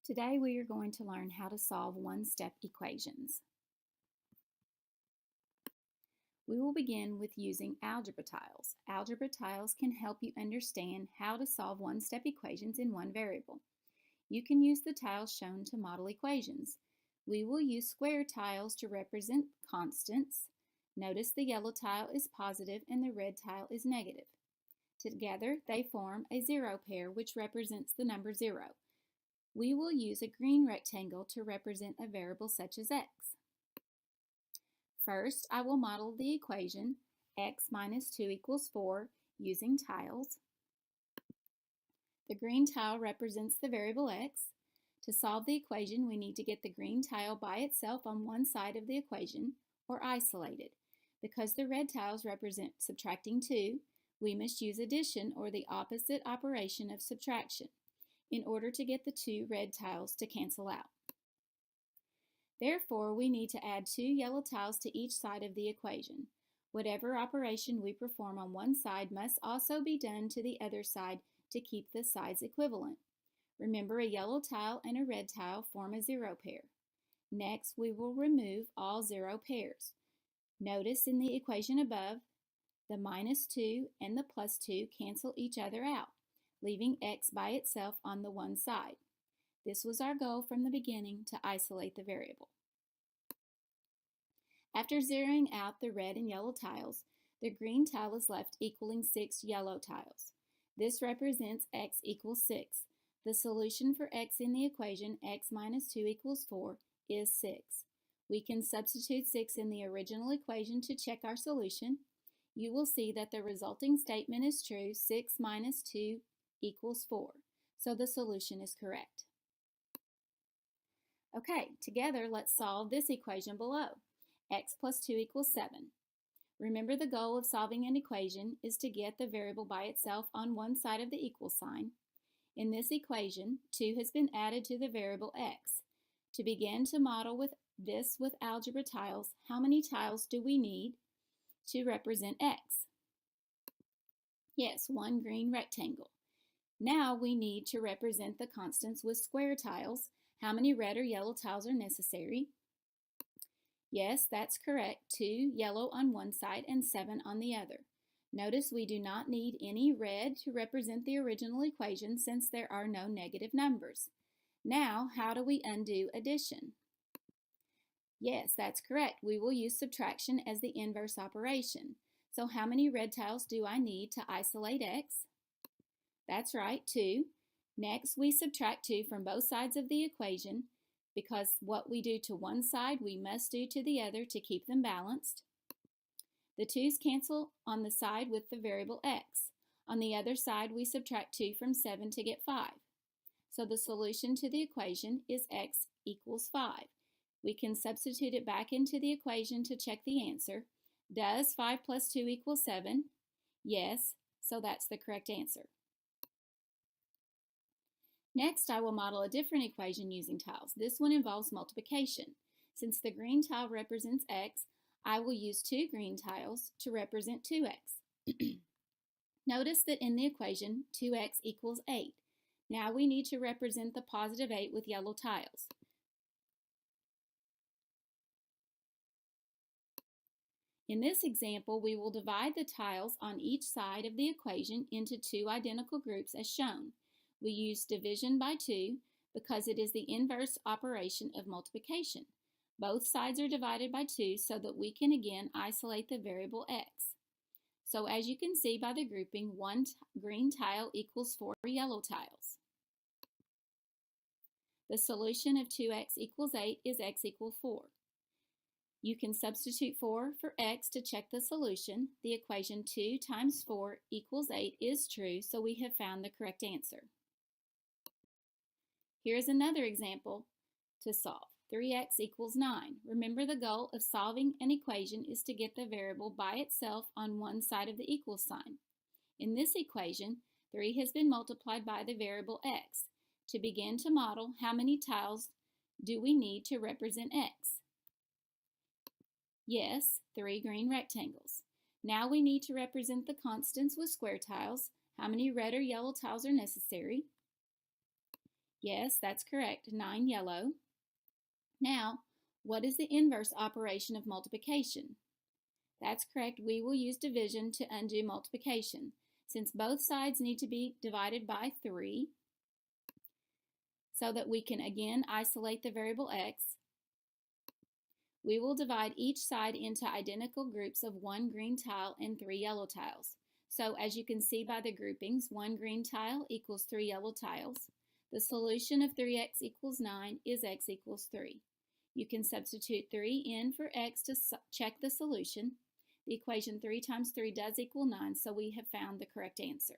Today we are going to learn how to solve one-step equations. We will begin with using algebra tiles. Algebra tiles can help you understand how to solve one-step equations in one variable. You can use the tiles shown to model equations. We will use square tiles to represent constants. Notice the yellow tile is positive and the red tile is negative. Together they form a zero pair, which represents the number 0. We will use a green rectangle to represent a variable such as x. First, I will model the equation x minus 2 equals 4 using tiles. The green tile represents the variable x. To solve the equation, we need to get the green tile by itself on one side of the equation, or isolated. Because the red tiles represent subtracting 2, we must use addition, or the opposite operation of subtraction, in order to get the two red tiles to cancel out. Therefore, we need to add 2 yellow tiles to each side of the equation. Whatever operation we perform on one side must also be done to the other side to keep the sides equivalent. Remember, a yellow tile and a red tile form a zero pair. Next, we will remove all zero pairs. Notice in the equation above, the minus 2 and the plus 2 cancel each other out, leaving x by itself on the one side. This was our goal from the beginning, to isolate the variable. After zeroing out the red and yellow tiles, the green tile is left equaling 6 yellow tiles. This represents x equals 6. The solution for x in the equation x minus 2 equals 4 is 6. We can substitute 6 in the original equation to check our solution. You will see that the resulting statement is true. 6 minus 2 equals 4. So the solution is correct. Okay, together let's solve this equation below. X plus 2 equals 7. Remember, the goal of solving an equation is to get the variable by itself on one side of the equal sign. In this equation, 2 has been added to the variable x. To begin to model with algebra tiles, how many tiles do we need to represent x? Yes, one green rectangle. Now we need to represent the constants with square tiles. How many red or yellow tiles are necessary? Yes, that's correct. 2 yellow on one side and 7 on the other. Notice we do not need any red to represent the original equation since there are no negative numbers. Now, how do we undo addition? Yes, that's correct. We will use subtraction as the inverse operation. So how many red tiles do I need to isolate x? That's right, 2. Next, we subtract 2 from both sides of the equation, because what we do to one side, we must do to the other to keep them balanced. The 2's cancel on the side with the variable x. On the other side, we subtract 2 from 7 to get 5. So the solution to the equation is x equals 5. We can substitute it back into the equation to check the answer. Does 5 plus 2 equal 7? Yes, so that's the correct answer. Next, I will model a different equation using tiles. This one involves multiplication. Since the green tile represents x, I will use 2 green tiles to represent 2x. Notice that in the equation, 2x equals 8. Now we need to represent the positive 8 with yellow tiles. In this example, we will divide the tiles on each side of the equation into 2 identical groups as shown. We use division by 2 because it is the inverse operation of multiplication. Both sides are divided by 2 so that we can again isolate the variable x. So as you can see by the grouping, 1 green tile equals 4 yellow tiles. The solution of 2x equals 8 is x equals 4. You can substitute 4 for x to check the solution. The equation 2 times 4 equals 8 is true, so we have found the correct answer. Here's another example to solve. 3x equals 9. Remember, the goal of solving an equation is to get the variable by itself on one side of the equal sign. In this equation, 3 has been multiplied by the variable x. To begin to model, how many tiles do we need to represent x? Yes, 3 green rectangles. Now we need to represent the constants with square tiles. How many red or yellow tiles are necessary? Yes, that's correct. 9 yellow. Now, what is the inverse operation of multiplication? That's correct. We will use division to undo multiplication. Since both sides need to be divided by 3, so that we can again isolate the variable x, we will divide each side into identical groups of 1 green tile and 3 yellow tiles. So as you can see by the groupings, 1 green tile equals 3 yellow tiles. The solution of 3x equals 9 is x equals 3. You can substitute 3 in for x to check the solution. The equation 3 times 3 does equal 9, so we have found the correct answer.